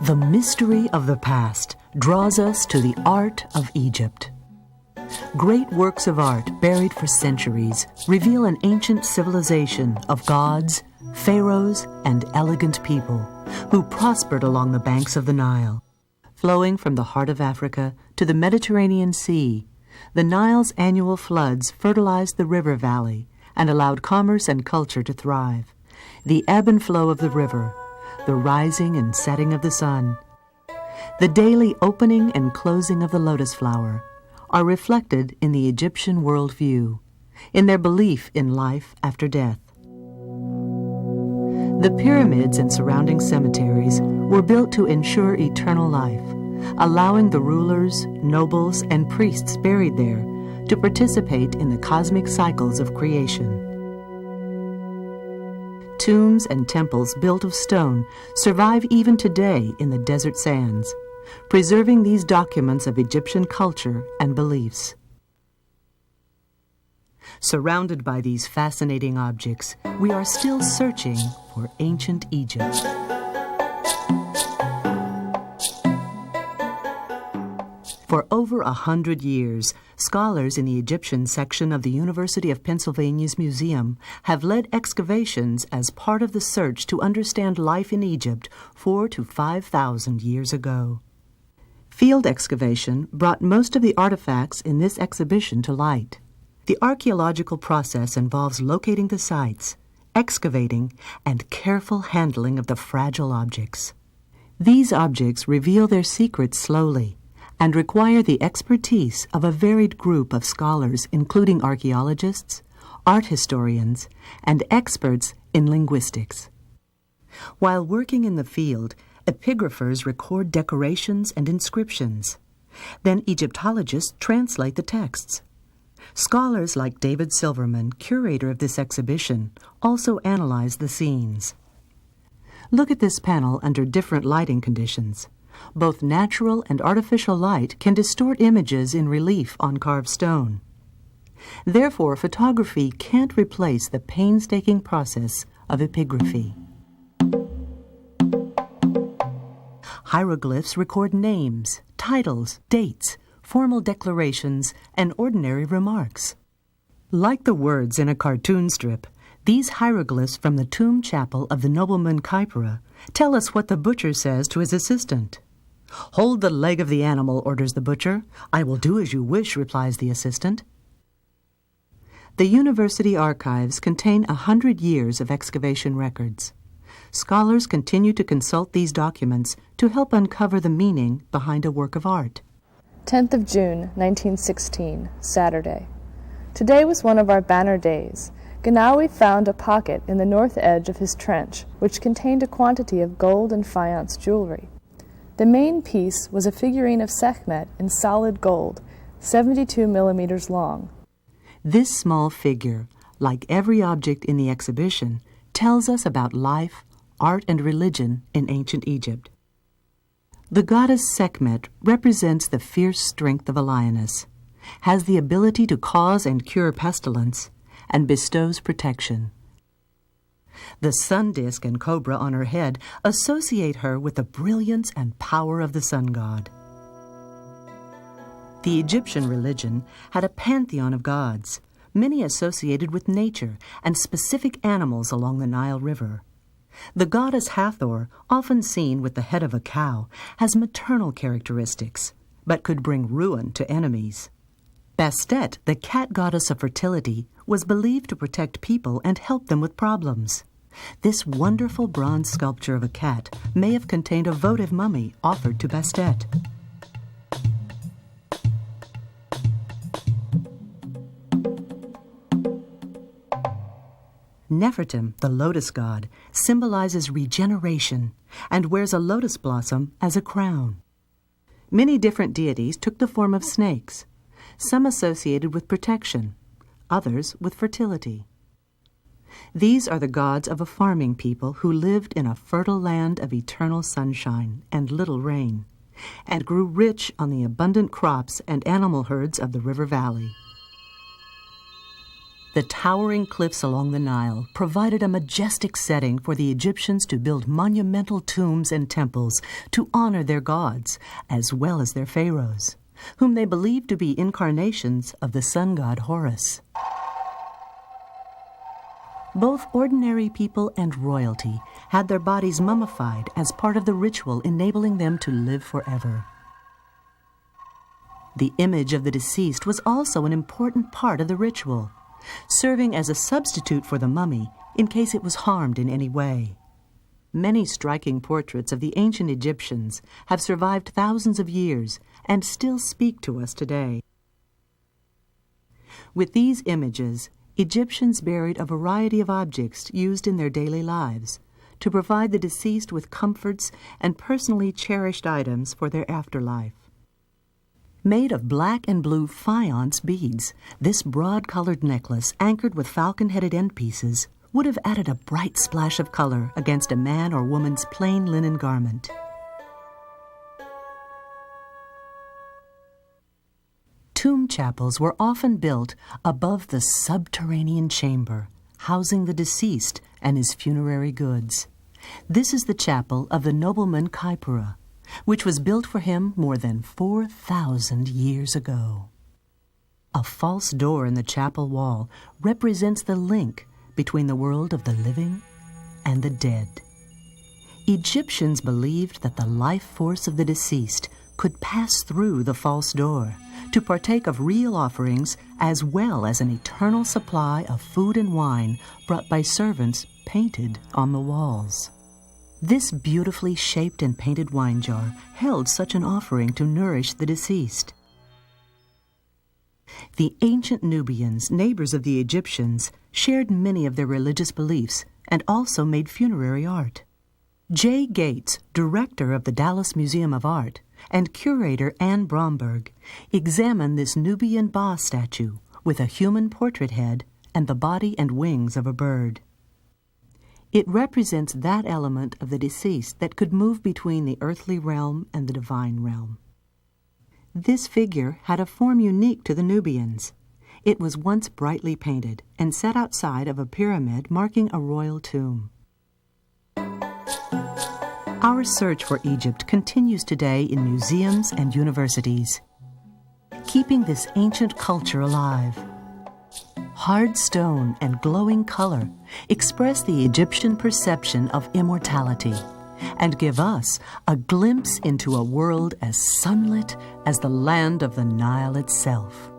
The mystery of the past draws us to the art of Egypt. Great works of art buried for centuries reveal an ancient civilization of gods, pharaohs, and elegant people who prospered along the banks of the Nile. Flowing from the heart of Africa to the Mediterranean Sea, the Nile's annual floods fertilized the river valley and allowed commerce and culture to thrive. The ebb and flow of the river, the rising and setting of the sun, the daily opening and closing of the lotus flower are reflected in the Egyptian worldview, in their belief in life after death. The pyramids and surrounding cemeteries were built to ensure eternal life, allowing the rulers, nobles, and priests buried there to participate in the cosmic cycles of creation. Tombs and temples built of stone survive even today in the desert sands, preserving these documents of Egyptian culture and beliefs. Surrounded by these fascinating objects, we are still searching for ancient Egypt. For over 100 years, scholars in the Egyptian section of the University of Pennsylvania's museum have led excavations as part of the search to understand life in Egypt 4,000 to 5,000 years ago. Field excavation brought most of the artifacts in this exhibition to light. The archaeological process involves locating the sites, excavating, and careful handling of the fragile objects. These objects reveal their secrets slowly and require the expertise of a varied group of scholars, including archaeologists, art historians, and experts in linguistics. While working in the field, epigraphers record decorations and inscriptions. Then Egyptologists translate the texts. Scholars like David Silverman, curator of this exhibition, also analyze the scenes. Look at this panel under different lighting conditions. Both natural and artificial light can distort images in relief on carved stone. Therefore, photography can't replace the painstaking process of epigraphy. Hieroglyphs record names, titles, dates, formal declarations, and ordinary remarks. Like the words in a cartoon strip, these hieroglyphs from the tomb chapel of the nobleman Khipra tell us what the butcher says to his assistant. "Hold the leg of the animal," orders the butcher. "I will do as you wish," replies the assistant. The university archives contain 100 years of excavation records. Scholars continue to consult these documents to help uncover the meaning behind a work of art. 10th of June, 1916, Saturday. Today was one of our banner days. Gnawi found a pocket in the north edge of his trench, which contained a quantity of gold and faience jewelry. The main piece was a figurine of Sekhmet in solid gold, 72 millimeters long. This small figure, like every object in the exhibition, tells us about life, art, and religion in ancient Egypt. The goddess Sekhmet represents the fierce strength of a lioness, has the ability to cause and cure pestilence, and bestows protection. The sun disk and cobra on her head associate her with the brilliance and power of the sun god. The Egyptian religion had a pantheon of gods, many associated with nature and specific animals along the Nile River. The goddess Hathor, often seen with the head of a cow, has maternal characteristics, but could bring ruin to enemies. Bastet, the cat goddess of fertility, was believed to protect people and help them with problems. This wonderful bronze sculpture of a cat may have contained a votive mummy offered to Bastet. Nefertim, the lotus god, symbolizes regeneration and wears a lotus blossom as a crown. Many different deities took the form of snakes, some associated with protection, others with fertility. These are the gods of a farming people who lived in a fertile land of eternal sunshine and little rain, and grew rich on the abundant crops and animal herds of the river valley. The towering cliffs along the Nile provided a majestic setting for the Egyptians to build monumental tombs and temples to honor their gods, as well as their pharaohs, whom they believed to be incarnations of the sun god Horus. Both ordinary people and royalty had their bodies mummified as part of the ritual enabling them to live forever. The image of the deceased was also an important part of the ritual, serving as a substitute for the mummy in case it was harmed in any way. Many striking portraits of the ancient Egyptians have survived thousands of years and still speak to us today. With these images, Egyptians buried a variety of objects used in their daily lives to provide the deceased with comforts and personally cherished items for their afterlife. Made of black and blue faience beads, this broad-colored necklace, anchored with falcon-headed end pieces, would have added a bright splash of color against a man or woman's plain linen garment. Tomb chapels were often built above the subterranean chamber, housing the deceased and his funerary goods. This is the chapel of the nobleman Kaipura, which was built for him more than 4,000 years ago. A false door in the chapel wall represents the link between the world of the living and the dead. Egyptians believed that the life force of the deceased could pass through the false door to partake of real offerings as well as an eternal supply of food and wine brought by servants painted on the walls. This beautifully shaped and painted wine jar held such an offering to nourish the deceased. The ancient Nubians, neighbors of the Egyptians, shared many of their religious beliefs and also made funerary art. J. Gates, director of the Dallas Museum of Art, and curator Anne Bromberg examined this Nubian Ba statue with a human portrait head and the body and wings of a bird. It represents that element of the deceased that could move between the earthly realm and the divine realm. This figure had a form unique to the Nubians. It was once brightly painted and set outside of a pyramid marking a royal tomb. Our search for Egypt continues today in museums and universities, keeping this ancient culture alive. Hard stone and glowing color express the Egyptian perception of immortality and give us a glimpse into a world as sunlit as the land of the Nile itself.